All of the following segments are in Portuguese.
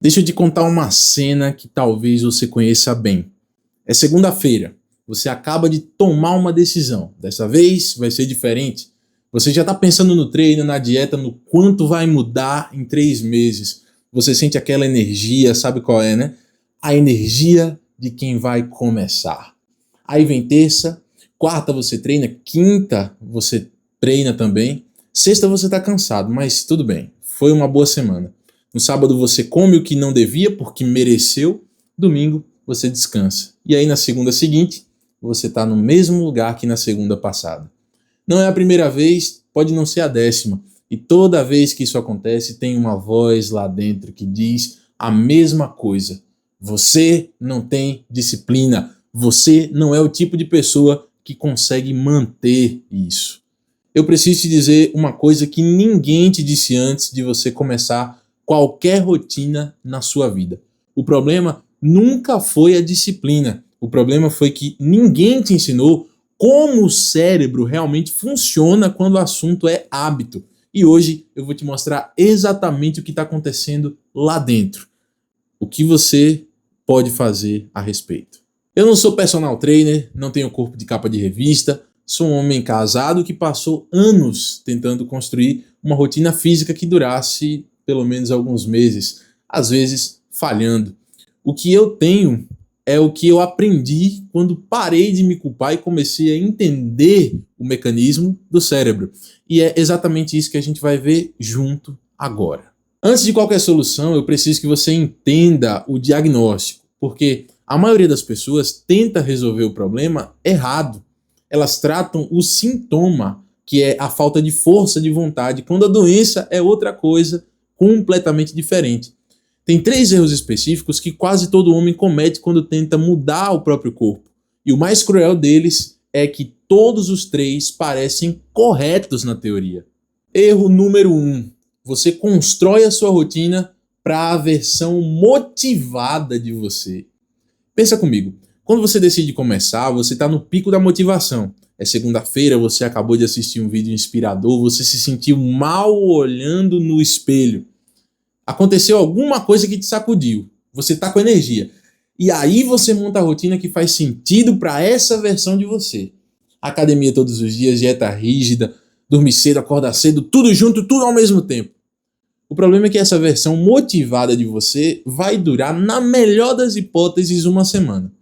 Deixa eu te contar uma cena que talvez você conheça bem. É segunda-feira. Você acaba de tomar uma decisão. Dessa vez vai ser diferente. Você já está pensando no treino, na dieta, no quanto vai mudar em 3 meses. Você sente aquela energia, sabe qual é, né? A energia de quem vai começar. Aí vem terça, quarta você treina, quinta você treina também. Sexta você está cansado, mas tudo bem. Foi uma boa semana. No sábado você come o que não devia porque mereceu. Domingo você descansa. E aí na segunda seguinte você está no mesmo lugar que na segunda passada. Não é a primeira vez, pode não ser a 10ª. E toda vez que isso acontece tem uma voz lá dentro que diz a mesma coisa. Você não tem disciplina. Você não é o tipo de pessoa que consegue manter isso. Eu preciso te dizer uma coisa que ninguém te disse antes de você começar qualquer rotina na sua vida. O problema nunca foi a disciplina. O problema foi que ninguém te ensinou como o cérebro realmente funciona quando o assunto é hábito. E hoje eu vou te mostrar exatamente o que está acontecendo lá dentro. O que você pode fazer a respeito. Eu não sou personal trainer, não tenho corpo de capa de revista, sou um homem casado que passou anos tentando construir uma rotina física que durasse pelo menos alguns meses, às vezes falhando. O que eu tenho é o que eu aprendi quando parei de me culpar e comecei a entender o mecanismo do cérebro. E é exatamente isso que a gente vai ver junto agora. Antes de qualquer solução, eu preciso que você entenda o diagnóstico, porque a maioria das pessoas tenta resolver o problema errado. Elas tratam o sintoma, que é a falta de força de vontade, quando a doença é outra coisa completamente diferente. Tem 3 erros específicos que quase todo homem comete quando tenta mudar o próprio corpo. E o mais cruel deles é que todos os 3 parecem corretos na teoria. Erro número 1. Você constrói a sua rotina para a versão motivada de você. Pensa comigo. Quando você decide começar, você está no pico da motivação. É segunda-feira, você acabou de assistir um vídeo inspirador, você se sentiu mal olhando no espelho. Aconteceu alguma coisa que te sacudiu. Você está com energia. E aí você monta a rotina que faz sentido para essa versão de você. Academia todos os dias, dieta rígida, dormir cedo, acordar cedo, tudo junto, tudo ao mesmo tempo. O problema é que essa versão motivada de você vai durar, na melhor das hipóteses, uma semana.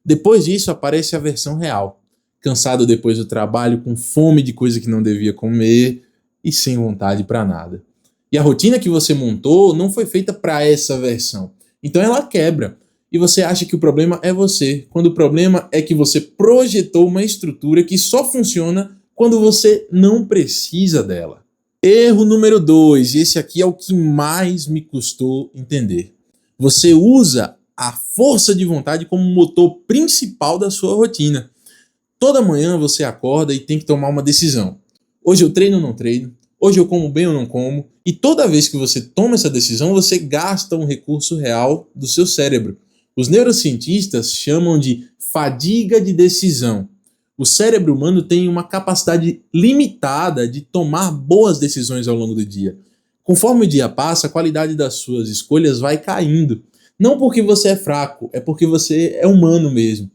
Depois disso aparece a versão real. Cansado depois do trabalho, com fome de coisa que não devia comer e sem vontade para nada. E a rotina que você montou não foi feita para essa versão. Então ela quebra. E você acha que o problema é você, quando o problema é que você projetou uma estrutura que só funciona quando você não precisa dela. Erro número 2, e esse aqui é o que mais me custou entender. Você usa a força de vontade como motor principal da sua rotina. Toda manhã você acorda e tem que tomar uma decisão. Hoje eu treino ou não treino? Hoje eu como bem ou não como? E toda vez que você toma essa decisão, você gasta um recurso real do seu cérebro. Os neurocientistas chamam de fadiga de decisão. O cérebro humano tem uma capacidade limitada de tomar boas decisões ao longo do dia. Conforme o dia passa, a qualidade das suas escolhas vai caindo. Não porque você é fraco, é porque você é humano mesmo.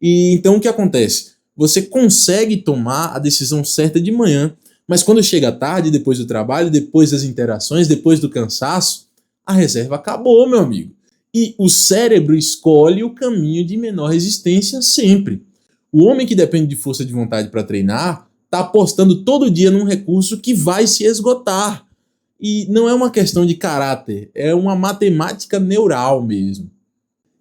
E então o que acontece? Você consegue tomar a decisão certa de manhã, mas quando chega a tarde, depois do trabalho, depois das interações, depois do cansaço, a reserva acabou, meu amigo. E o cérebro escolhe o caminho de menor resistência sempre. O homem que depende de força de vontade para treinar está apostando todo dia num recurso que vai se esgotar. E não é uma questão de caráter, é uma matemática neural mesmo.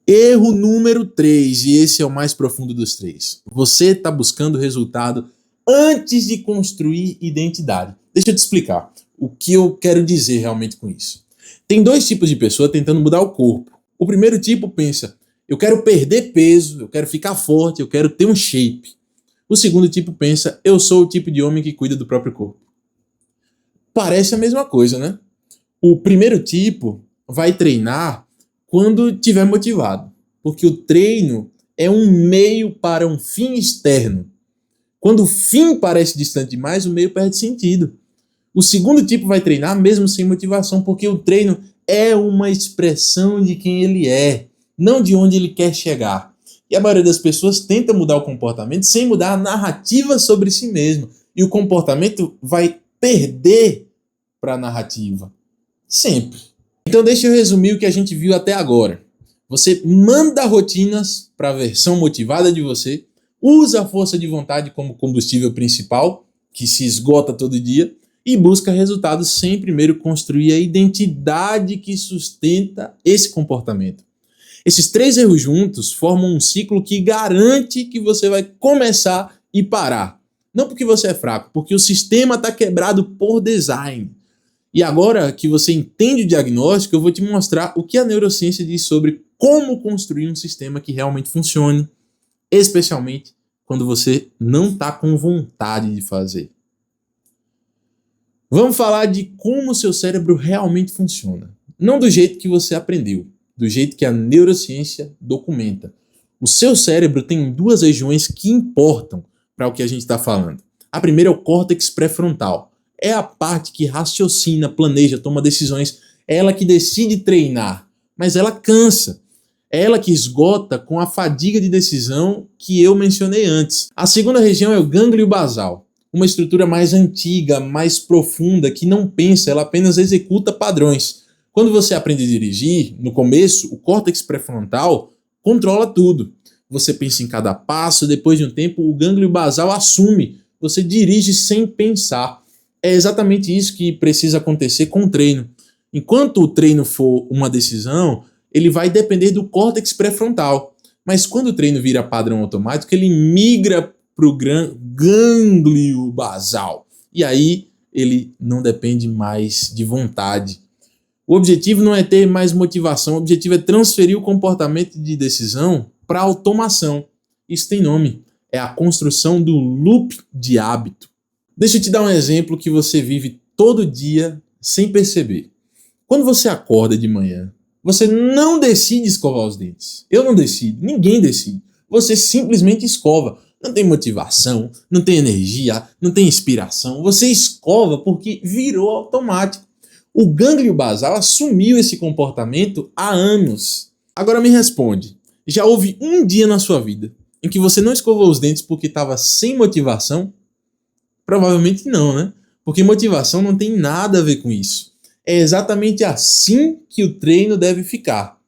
Erro número 3, e esse é o mais profundo dos 3. Você está buscando resultado antes de construir identidade. Deixa eu te explicar o que eu quero dizer realmente com isso. Tem 2 tipos de pessoa tentando mudar o corpo. O primeiro tipo pensa, eu quero perder peso, eu quero ficar forte, eu quero ter um shape. O segundo tipo pensa, eu sou o tipo de homem que cuida do próprio corpo. Parece a mesma coisa, né? O primeiro tipo vai treinar quando estiver motivado, porque o treino é um meio para um fim externo. Quando o fim parece distante demais, o meio perde sentido. O segundo tipo vai treinar mesmo sem motivação, porque o treino é uma expressão de quem ele é, não de onde ele quer chegar. E a maioria das pessoas tenta mudar o comportamento sem mudar a narrativa sobre si mesmo. E o comportamento vai perder para a narrativa. Sempre. Então deixa eu resumir o que a gente viu até agora. Você manda rotinas para a versão motivada de você, usa a força de vontade como combustível principal, que se esgota todo dia, e busca resultados sem primeiro construir a identidade que sustenta esse comportamento. Esses 3 erros juntos formam um ciclo que garante que você vai começar e parar. Não porque você é fraco, porque o sistema está quebrado por design. E agora que você entende o diagnóstico, eu vou te mostrar o que a neurociência diz sobre como construir um sistema que realmente funcione, especialmente quando você não está com vontade de fazer. Vamos falar de como o seu cérebro realmente funciona. Não do jeito que você aprendeu, do jeito que a neurociência documenta. O seu cérebro tem 2 regiões que importam para o que a gente está falando. A primeira é o córtex pré-frontal. É a parte que raciocina, planeja, toma decisões. É ela que decide treinar, mas ela cansa. É ela que esgota com a fadiga de decisão que eu mencionei antes. A segunda região é o gânglio basal. Uma estrutura mais antiga, mais profunda, que não pensa, ela apenas executa padrões. Quando você aprende a dirigir, no começo, o córtex pré-frontal controla tudo. Você pensa em cada passo, depois de um tempo, o gânglio basal assume. Você dirige sem pensar. É exatamente isso que precisa acontecer com o treino. Enquanto o treino for uma decisão, ele vai depender do córtex pré-frontal. Mas quando o treino vira padrão automático, ele migra para o gânglio basal. E aí ele não depende mais de vontade. O objetivo não é ter mais motivação, o objetivo é transferir o comportamento de decisão para automação. Isso tem nome. É a construção do loop de hábito. Deixa eu te dar um exemplo que você vive todo dia sem perceber. Quando você acorda de manhã, você não decide escovar os dentes. Eu não decido, ninguém decide. Você simplesmente escova. Não tem motivação, não tem energia, não tem inspiração. Você escova porque virou automático. O gânglio basal assumiu esse comportamento há anos. Agora me responde, já houve um dia na sua vida em que você não escovou os dentes porque estava sem motivação? Provavelmente não, né? Porque motivação não tem nada a ver com isso. É exatamente assim que o treino deve ficar.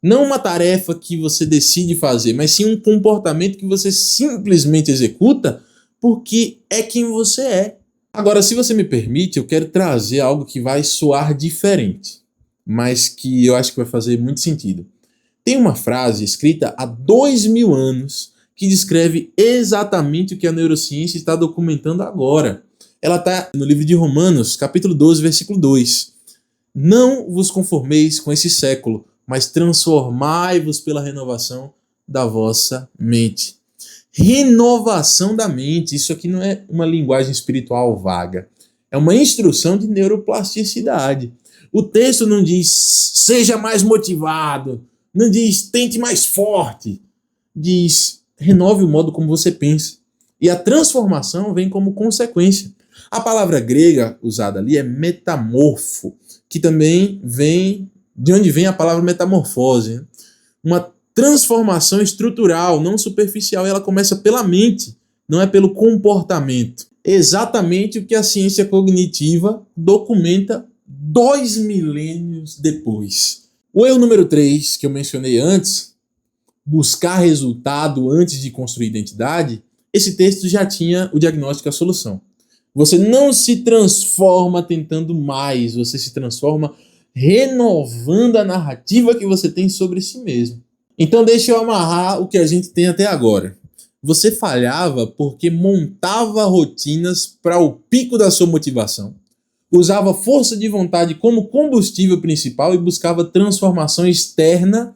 Não uma tarefa que você decide fazer, mas sim um comportamento que você simplesmente executa porque é quem você é. Agora, se você me permite, eu quero trazer algo que vai soar diferente, mas que eu acho que vai fazer muito sentido. Tem uma frase escrita há 2000 anos que descreve exatamente o que a neurociência está documentando agora. Ela está no livro de Romanos, capítulo 12, versículo 2. Não vos conformeis com esse século, mas transformai-vos pela renovação da vossa mente. Renovação da mente, isso aqui não é uma linguagem espiritual vaga, é uma instrução de neuroplasticidade. O texto não diz seja mais motivado, não diz tente mais forte, diz renove o modo como você pensa. E a transformação vem como consequência. A palavra grega usada ali é metamorfo, que também vem de onde vem a palavra metamorfose, né? Uma transformação estrutural, não superficial, e ela começa pela mente, não é pelo comportamento. Exatamente o que a ciência cognitiva documenta 2 milênios depois. O erro número 3, que eu mencionei antes, buscar resultado antes de construir identidade, esse texto já tinha o diagnóstico e a solução. Você não se transforma tentando mais, você se transforma renovando a narrativa que você tem sobre si mesmo. Então deixa eu amarrar o que a gente tem até agora. Você falhava porque montava rotinas para o pico da sua motivação, usava força de vontade como combustível principal e buscava transformação externa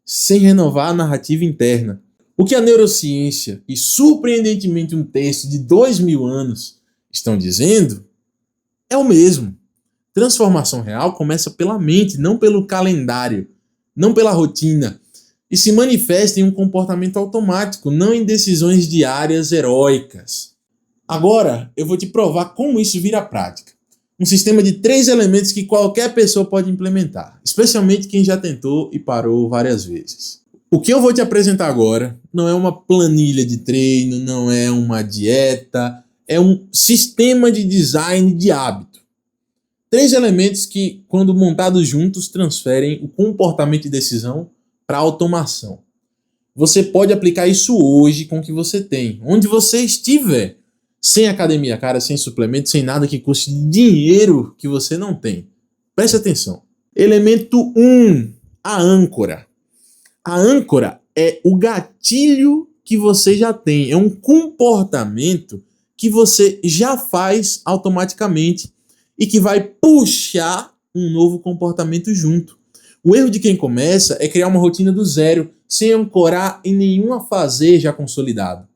sem renovar a narrativa interna. O que a neurociência e, surpreendentemente, um texto de 2000 anos estão dizendo é o mesmo. Transformação real começa pela mente, não pelo calendário, não pela rotina, e se manifesta em um comportamento automático, não em decisões diárias heróicas. Agora, eu vou te provar como isso vira prática. Um sistema de 3 elementos que qualquer pessoa pode implementar, especialmente quem já tentou e parou várias vezes. O que eu vou te apresentar agora não é uma planilha de treino, não é uma dieta, é um sistema de design de hábito. 3 elementos que, quando montados juntos, transferem o comportamento de decisão para a automação. Você pode aplicar isso hoje com o que você tem, onde você estiver. Sem academia cara, sem suplemento, sem nada que custe dinheiro que você não tem. Preste atenção. Elemento 1, a âncora. A âncora é o gatilho que você já tem. É um comportamento que você já faz automaticamente e que vai puxar um novo comportamento junto. O erro de quem começa é criar uma rotina do zero, sem ancorar em nenhum afazer já consolidado.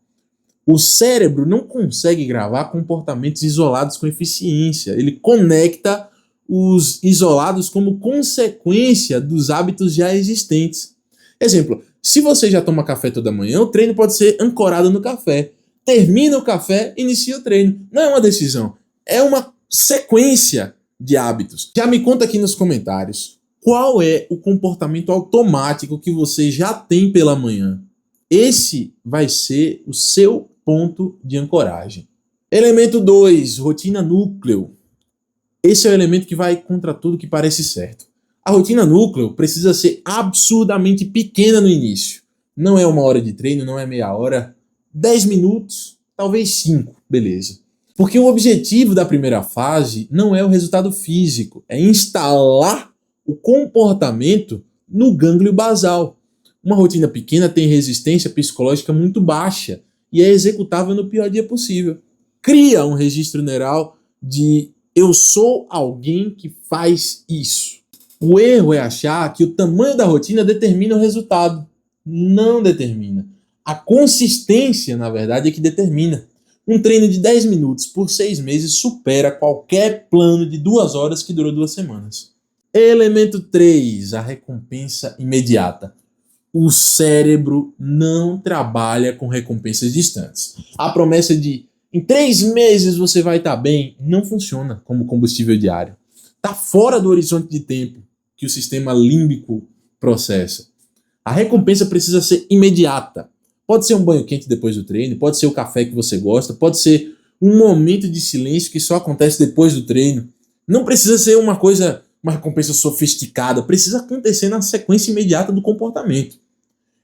O cérebro não consegue gravar comportamentos isolados com eficiência. Ele conecta os isolados como consequência dos hábitos já existentes. Exemplo, se você já toma café toda manhã, o treino pode ser ancorado no café. Termina o café, inicia o treino. Não é uma decisão, é uma sequência de hábitos. Já me conta aqui nos comentários qual é o comportamento automático que você já tem pela manhã. Esse vai ser o seu ponto de ancoragem. Elemento 2, rotina núcleo. Esse é o elemento que vai contra tudo que parece certo. A rotina núcleo precisa ser absurdamente pequena no início. Não é 1 hora de treino, não é meia hora, 10 minutos, talvez 5, beleza. Porque o objetivo da primeira fase não é o resultado físico, é instalar o comportamento no gânglio basal. Uma rotina pequena tem resistência psicológica muito baixa e é executável no pior dia possível. Cria um registro neural de eu sou alguém que faz isso. O erro é achar que o tamanho da rotina determina o resultado. Não determina. A consistência, na verdade, é que determina. Um treino de 10 minutos por 6 meses supera qualquer plano de 2 horas que durou 2 semanas. Elemento 3, a recompensa imediata. O cérebro não trabalha com recompensas distantes. A promessa de em 3 meses você vai estar bem não funciona como combustível diário. Está fora do horizonte de tempo que o sistema límbico processa. A recompensa precisa ser imediata. Pode ser um banho quente depois do treino, pode ser o café que você gosta, pode ser um momento de silêncio que só acontece depois do treino. Não precisa ser uma recompensa sofisticada, precisa acontecer na sequência imediata do comportamento.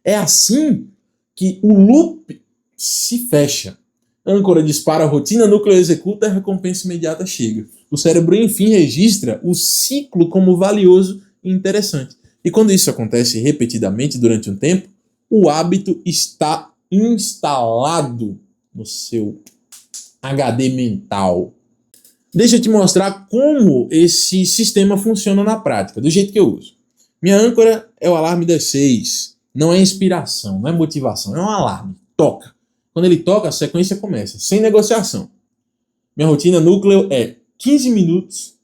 É assim que o loop se fecha. Âncora dispara, a rotina, núcleo executa, a recompensa imediata chega. O cérebro, enfim, registra o ciclo como valioso e interessante. E quando isso acontece repetidamente durante um tempo, o hábito está instalado no seu HD mental. Deixa eu te mostrar como esse sistema funciona na prática, do jeito que eu uso. Minha âncora é o alarme das 6. Não é inspiração, não é motivação, é um alarme. Toca. Quando ele toca, a sequência começa, sem negociação. Minha rotina núcleo é 15 minutos.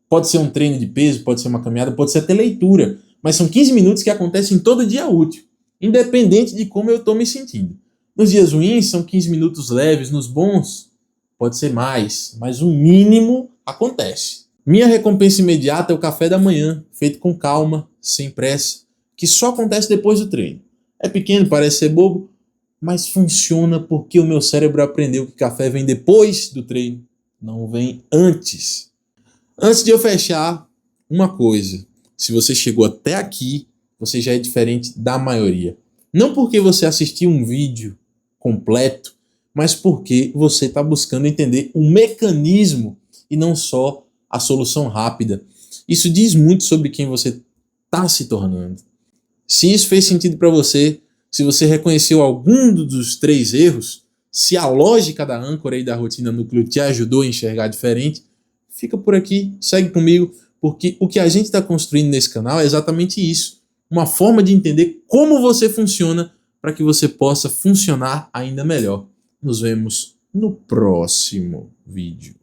Pode ser um treino de peso, pode ser uma caminhada, pode ser até leitura. Mas são 15 minutos que acontecem todo dia útil, independente de como eu estou me sentindo. Nos dias ruins, são 15 minutos leves. Nos bons, pode ser mais. Mas o mínimo acontece. Minha recompensa imediata é o café da manhã, feito com calma, sem pressa, que só acontece depois do treino. É pequeno, parece ser bobo, mas funciona porque o meu cérebro aprendeu que café vem depois do treino, não vem antes. Antes de eu fechar, uma coisa. Se você chegou até aqui, você já é diferente da maioria. Não porque você assistiu um vídeo completo, mas porque você está buscando entender o mecanismo e não só a solução rápida. Isso diz muito sobre quem você está se tornando. Se isso fez sentido para você, se você reconheceu algum dos 3 erros, se a lógica da âncora e da rotina núcleo te ajudou a enxergar diferente, fica por aqui, segue comigo, porque o que a gente está construindo nesse canal é exatamente isso. Uma forma de entender como você funciona para que você possa funcionar ainda melhor. Nos vemos no próximo vídeo.